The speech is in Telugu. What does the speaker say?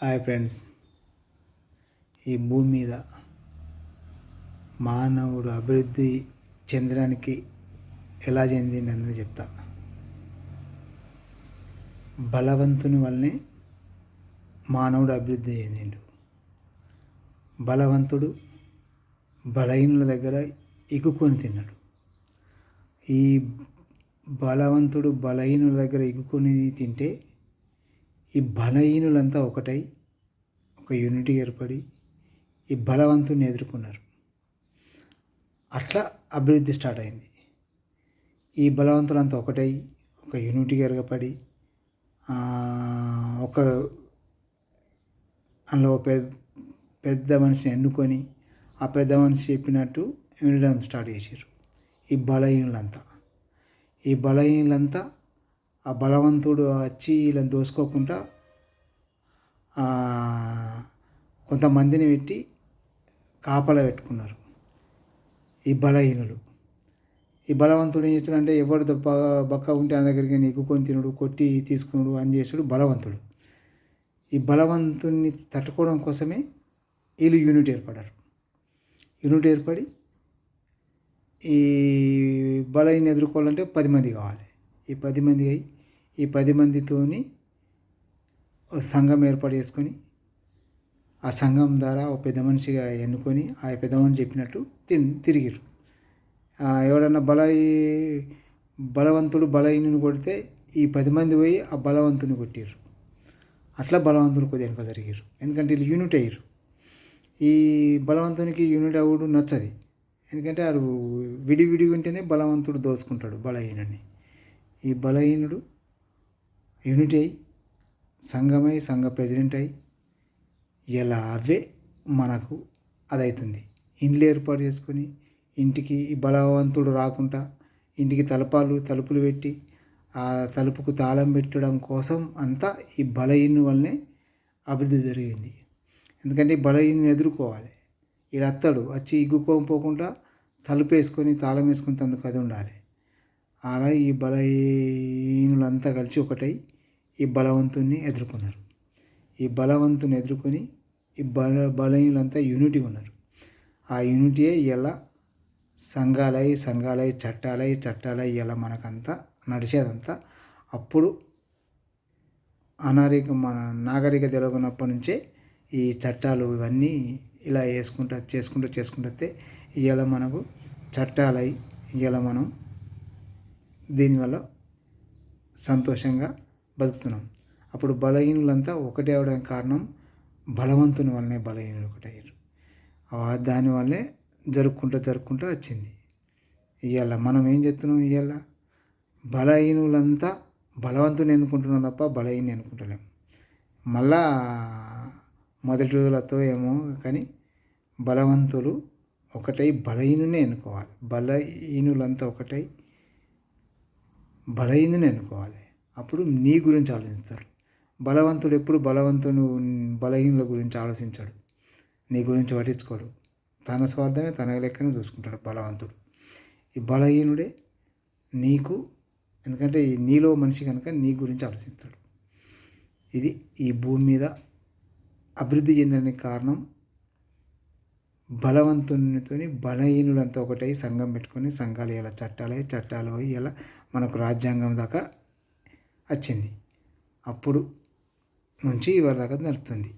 హాయ్ ఫ్రెండ్స్, ఈ భూమి మీద మానవుడు అభివృద్ధి చెందడానికి ఎలా చెందింది అన్నది చెప్తా. బలవంతుని వల్లనే మానవుడు అభివృద్ధి చెందిండు. బలవంతుడు బలహీనుల దగ్గర ఎగుకొని తిన్నాడు. ఈ బలవంతుడు బలహీనుల దగ్గర ఎగుకొని తింటే ఈ బలహీనులంతా ఒకటై ఒక యూనిటీ ఏర్పడి ఈ బలవంతుని ఎదుర్కొన్నారు. అట్లా అభివృద్ధి స్టార్ట్ అయింది. ఈ బలవంతులంతా ఒకటై ఒక యూనిటీ ఏర్పడి ఒక అందులో పెద్ద మనిషిని ఎన్నుకొని ఆ పెద్ద మనిషి చెప్పినట్టు వినడం స్టార్ట్ చేశారు. ఈ బలహీనులంతా ఆ బలవంతుడు వచ్చి వీళ్ళని దోసుకోకుండా కొంతమందిని పెట్టి కాపలా పెట్టుకున్నారు. ఈ బలవంతుడు ఏం చేస్తాడంటే ఎవరు బక్క ఉంటే ఆ దగ్గరికి ఎక్కుకొని తినడు, కొట్టి తీసుకున్నాడు అని చేసాడు బలవంతుడు. ఈ బలవంతుని తట్టుకోవడం కోసమే వీళ్ళు యూనిట్ ఏర్పడి ఈ బలహీన ఎదుర్కోవాలంటే 10 మంది కావాలి. ఈ 10 మందితోని సంఘం ఏర్పాటు చేసుకొని ఆ సంఘం ద్వారా ఒక పెద్ద మనిషిగా ఎన్నుకొని ఆ పెద్ద మనిషి చెప్పినట్టు తిరిగిరు. ఎవడన్నా బలవంతుడు బలహీనుని కొడితే ఈ 10 మంది పోయి ఆ బలవంతుని కొట్టారు. అట్లా బలవంతుని కొద్దిగా వెనక జరిగారు. ఎందుకంటే వీళ్ళు యూనిట్ అయ్యారు. ఈ బలవంతునికి యూనిట్ అవ్వడు నచ్చది. ఎందుకంటే వాడు విడివిడిగా ఉంటేనే బలవంతుడు దోచుకుంటాడు బలహీనుని. ఈ బలహీనుడు యూనిట్ అయ్యి సంఘ ప్రెసిడెంట్ అయ్యి ఇలా అవే మనకు అదవుతుంది. ఇండ్లు ఏర్పాటు చేసుకొని ఇంటికి ఈ బలవంతుడు రాకుండా ఇంటికి తలుపులు పెట్టి ఆ తలుపుకు తాళం పెట్టడం కోసం అంతా ఈ బలహీను వల్లనే అభివృద్ధి జరిగింది. ఎందుకంటే ఈ బలహీను ఎదుర్కోవాలి. ఈడు అత్తడు వచ్చి ఇగ్గుకోకపోకుండా తలుపు వేసుకొని తాళం వేసుకుని తందుకు అది ఉండాలి. అలా ఈ బలహీనులంతా కలిసి ఒకటై ఈ బలవంతుని ఎదుర్కొన్నారు. ఈ బలవంతుని ఎదుర్కొని ఈ బలహీనులంతా యూనిటీ ఉన్నారు. ఆ యూనిటీయే ఇలా సంఘాలై చట్టాలై ఇలా మనకంతా నడిచేదంతా. అప్పుడు మన నాగరికత తెలుగున్నప్పటి నుంచే ఈ చట్టాలు ఇవన్నీ ఇలా చేసుకుంటూ ఇవాళ మనకు చట్టాలై ఇవాళ మనం దీనివల్ల సంతోషంగా బతుకుతున్నాం. అప్పుడు బలహీనులంతా ఒకటే అవడానికి కారణం బలవంతుని వల్లనే బలహీనులు ఒకటయ్యారు. దానివల్లే జరుపుకుంటూ వచ్చింది. ఇవాళ మనం ఏం చేస్తున్నాం? ఇవాళ బలహీనులంతా బలవంతుని ఎన్నుకుంటున్నాం తప్ప బలహీనుని ఎన్నుకుంటలేము. మళ్ళా మొదటి రోజులతో ఏమో కానీ బలవంతులు ఒకటై బలహీనునే ఎన్నుకోవాలి. బలహీనులంతా ఒకటై బలహీనుని ఎన్నుకోవాలి. అప్పుడు నీ గురించి ఆలోచిస్తాడు. బలవంతుడు ఎప్పుడు బలహీనుల గురించి ఆలోచించాడు. నీ గురించి పట్టించుకోడు. తన స్వార్థమే తన లెక్కనే చూసుకుంటాడు బలవంతుడు. ఈ బలహీనుడే నీకు, ఎందుకంటే నీలో మనిషి కనుక నీ గురించి ఆలోచిస్తాడు. ఇది ఈ భూమి మీద అభివృద్ధి చెందడానికి కారణం బలవంతునితోని బలహీనులంతా ఒకటై సంఘం పెట్టుకొని సంఘాలు ఇలా చట్టాలు ఇలా మనకు రాజ్యాంగం దాకా వచ్చింది. అప్పుడు నుంచి ఇవాళ దాకా నడుస్తుంది.